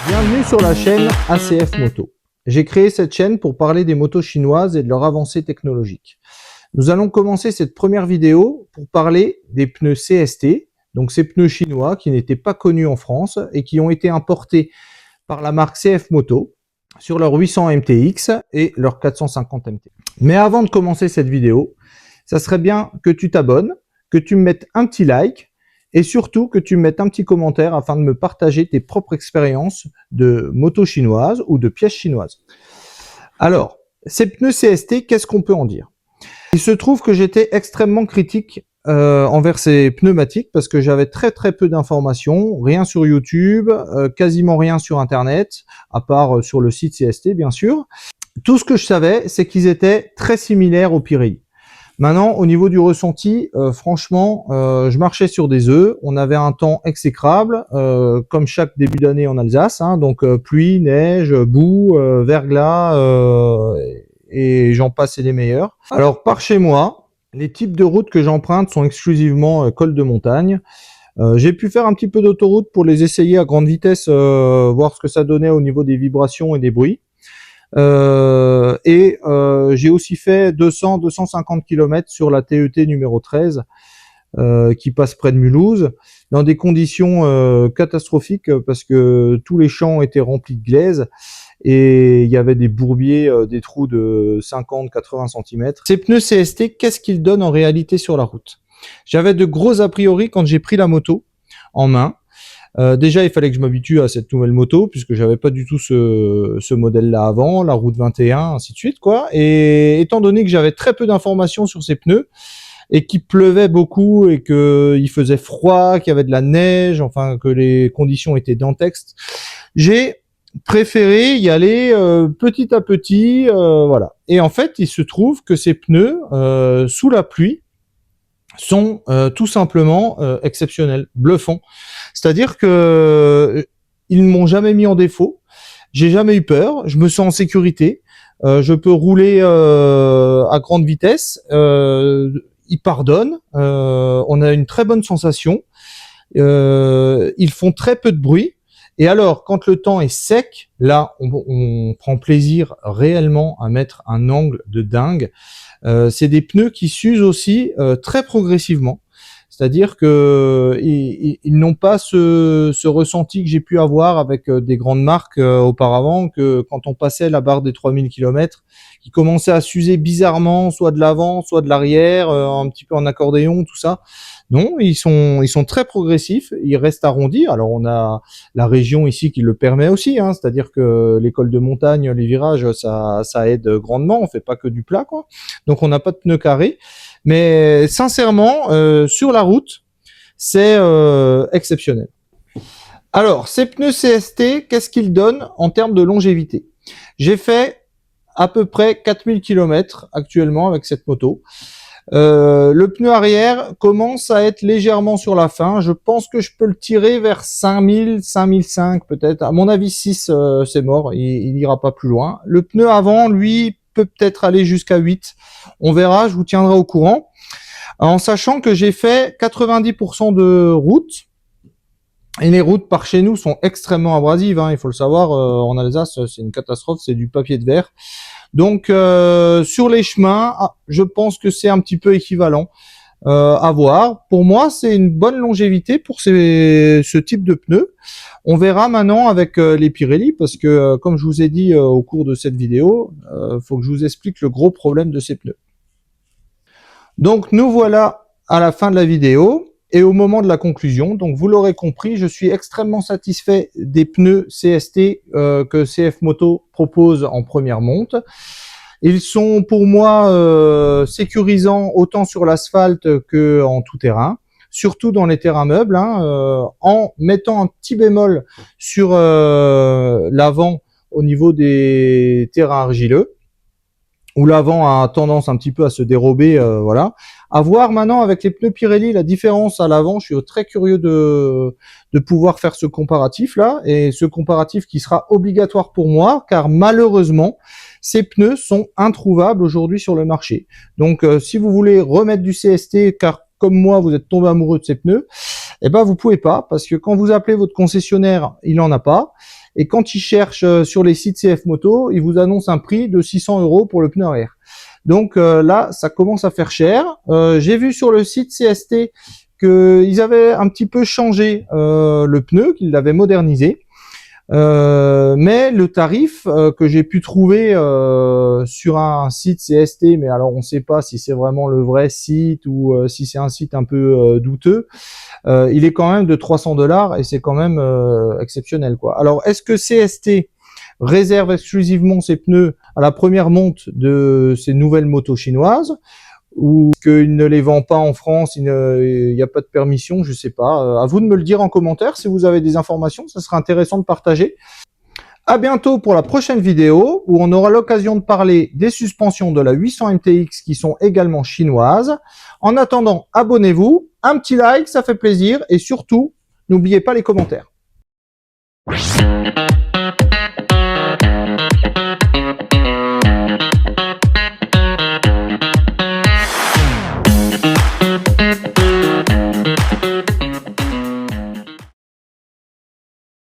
Bienvenue sur la chaîne ACF Moto. J'ai créé cette chaîne pour parler des motos chinoises et de leur avancée technologique. Nous allons commencer cette première vidéo pour parler des pneus CST, donc ces pneus chinois qui n'étaient pas connus en France et qui ont été importés par la marque CF Moto sur leur 800 MTX et leur 450 MT. Mais avant de commencer cette vidéo, ça serait bien que tu t'abonnes, que tu me mettes un petit like et surtout que tu me mettes un petit commentaire afin de me partager tes propres expériences de motos chinoises ou de pièces chinoises. Alors, ces pneus CST, qu'est-ce qu'on peut en dire? Il se trouve que j'étais extrêmement critique envers ces pneumatiques parce que j'avais très peu d'informations, rien sur YouTube, quasiment rien sur Internet, à part sur le site CST bien sûr. Tout ce que je savais, c'est qu'ils étaient très similaires aux Pirelli. Maintenant, au niveau du ressenti, franchement, je marchais sur des œufs. On avait un temps exécrable, comme chaque début d'année en Alsace, hein, donc pluie, neige, boue, verglas, et j'en passe et des meilleurs. Alors, par chez moi, les types de routes que j'emprunte sont exclusivement col de montagne. J'ai pu faire un petit peu d'autoroute pour les essayer à grande vitesse, voir ce que ça donnait au niveau des vibrations et des bruits. J'ai aussi fait 200-250 km sur la TET numéro 13 qui passe près de Mulhouse dans des conditions catastrophiques parce que tous les champs étaient remplis de glaise et il y avait des bourbiers, des trous de 50-80 cm. Ces pneus CST, qu'est-ce qu'ils donnent en réalité sur la route? J'avais de gros a priori quand j'ai pris la moto en main. Déjà, il fallait que je m'habitue à cette nouvelle moto puisque j'avais pas du tout ce modèle-là avant, la Route 21, ainsi de suite, quoi. Et étant donné que j'avais très peu d'informations sur ces pneus et qu'il pleuvait beaucoup et que il faisait froid, qu'il y avait de la neige, enfin que les conditions étaient dantesques, j'ai préféré y aller petit à petit, voilà. Et en fait, il se trouve que ces pneus sous la pluie sont tout simplement exceptionnels, bluffants. C'est-à-dire que ils ne m'ont jamais mis en défaut. J'ai jamais eu peur. Je me sens en sécurité. Je peux rouler à grande vitesse. Ils pardonnent. On a une très bonne sensation. Ils font très peu de bruit. Et alors, quand le temps est sec, là, on prend plaisir réellement à mettre un angle de dingue. C'est des pneus qui s'usent aussi très progressivement. C'est-à-dire que ils n'ont pas ce ressenti que j'ai pu avoir avec des grandes marques auparavant, que quand on passait la barre des 3000 km, qui commençaient à s'user bizarrement, soit de l'avant, soit de l'arrière, un petit peu en accordéon, tout ça. Non, ils sont très progressifs, ils restent arrondis. Alors on a la région ici qui le permet aussi, hein, c'est-à-dire que l'école de montagne, les virages, ça aide grandement. On fait pas que du plat, quoi. Donc on n'a pas de pneus carrés. Mais sincèrement, sur la route, c'est exceptionnel. Alors, ces pneus CST, qu'est-ce qu'ils donnent en termes de longévité? J'ai fait à peu près 4000 km actuellement avec cette moto. Le pneu arrière commence à être légèrement sur la fin. Je pense que je peux le tirer vers 5000, 5005 peut-être. À mon avis, 6, c'est mort. Il n'ira pas plus loin. Le pneu avant, lui, peut-être aller jusqu'à 8. On verra, je vous tiendrai au courant. En sachant que j'ai fait 90% de routes. Et les routes par chez nous sont extrêmement abrasives, hein, il faut le savoir. En Alsace, c'est une catastrophe, c'est du papier de verre. Donc, sur les chemins, je pense que c'est un petit peu équivalent. À voir. Pour moi, c'est une bonne longévité pour ce type de pneus. On verra maintenant avec les Pirelli parce que, comme je vous ai dit au cours de cette vidéo, faut que je vous explique le gros problème de ces pneus. Donc, nous voilà à la fin de la vidéo et au moment de la conclusion. Donc, vous l'aurez compris, je suis extrêmement satisfait des pneus CST que CF Moto propose en première monte. Ils sont pour moi sécurisants autant sur l'asphalte que en tout terrain, surtout dans les terrains meubles, hein, en mettant un petit bémol sur l'avant au niveau des terrains argileux, où l'avant a tendance un petit peu à se dérober, voilà. À voir maintenant avec les pneus Pirelli la différence à l'avant. Je suis très curieux de pouvoir faire ce comparatif là, et ce comparatif qui sera obligatoire pour moi, car malheureusement ces pneus sont introuvables aujourd'hui sur le marché. Donc si vous voulez remettre du CST, car comme moi vous êtes tombé amoureux de ces pneus, eh ben vous pouvez pas, parce que quand vous appelez votre concessionnaire, il en a pas. Et quand il cherche sur les sites CF Moto, il vous annonce un prix de 600 € pour le pneu arrière. Donc là, ça commence à faire cher. J'ai vu sur le site CST qu'ils avaient un petit peu changé le pneu, qu'ils l'avaient modernisé. Mais le tarif que j'ai pu trouver sur un site CST, mais alors on ne sait pas si c'est vraiment le vrai site ou si c'est un site un peu douteux, il est quand même de 300 $ et c'est quand même exceptionnel, quoi. Alors est-ce que CST réserve exclusivement ses pneus à la première monte de ces nouvelles motos chinoises, ou qu'il ne les vend pas en France, il n'y a pas de permission, je sais pas. À vous de me le dire en commentaire si vous avez des informations, ça serait intéressant de partager. À bientôt pour la prochaine vidéo où on aura l'occasion de parler des suspensions de la 800 MTX qui sont également chinoises. En attendant, abonnez-vous, un petit like, ça fait plaisir, et surtout, n'oubliez pas les commentaires.